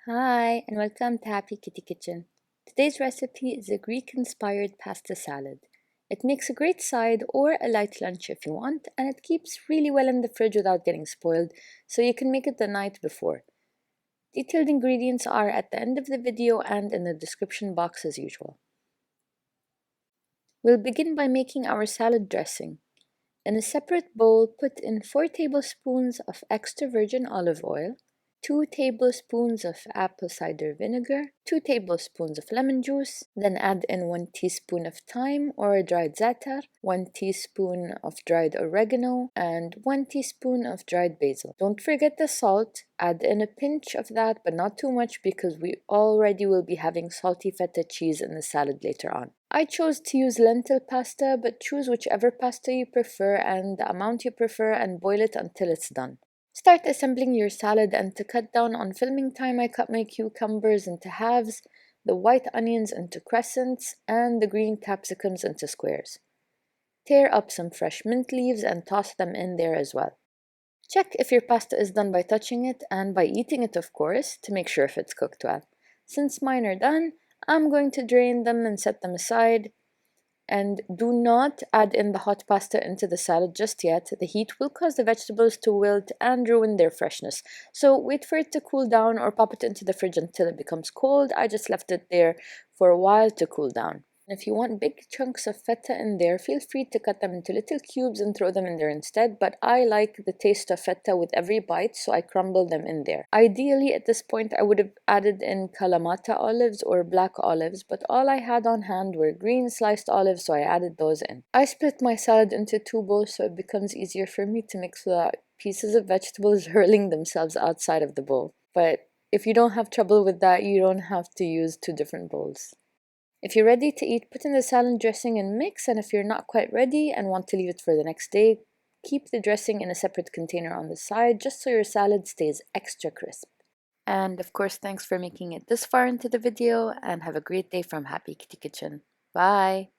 Hi, and welcome to Happy Kitty Kitchen. Today's recipe is a Greek-inspired pasta salad. It makes a great side or a light lunch if you want, and it keeps really well in the fridge without getting spoiled, so you can make it the night before. Detailed ingredients are at the end of the video and in the description box as usual. We'll begin by making our salad dressing. In a separate bowl, put in 4 tablespoons of extra virgin olive oil, 2 tablespoons of apple cider vinegar, 2 tablespoons of lemon juice, then add in 1 teaspoon of thyme or dried za'atar, 1 teaspoon of dried oregano, and 1 teaspoon of dried basil. Don't forget the salt, add in a pinch of that but not too much because we already will be having salty feta cheese in the salad later on. I chose to use lentil pasta, but choose whichever pasta you prefer and the amount you prefer and boil it until it's done. Start assembling your salad, and to cut down on filming time I cut my cucumbers into halves, the white onions into crescents, and the green capsicums into squares. Tear up some fresh mint leaves and toss them in there as well. Check if your pasta is done by touching it and by eating it, of course, to make sure if it's cooked well. Since mine are done, I'm going to drain them and set them aside. And do not add in the hot pasta into the salad just yet. The heat will cause the vegetables to wilt and ruin their freshness. So wait for it to cool down or pop it into the fridge until it becomes cold. I just left it there for a while to cool down. If you want big chunks of feta in there, feel free to cut them into little cubes and throw them in there instead, but I like the taste of feta with every bite, so I crumble them in there. Ideally, at this point, I would have added in Kalamata olives or black olives, but all I had on hand were green sliced olives, so I added those in. I split my salad into 2 bowls so it becomes easier for me to mix without pieces of vegetables hurling themselves outside of the bowl. But if you don't have trouble with that, you don't have to use 2 different bowls. If you're ready to eat, put in the salad dressing and mix, and if you're not quite ready and want to leave it for the next day, keep the dressing in a separate container on the side just so your salad stays extra crisp. And of course, thanks for making it this far into the video, and have a great day from Happy Kitty Kitchen. Bye!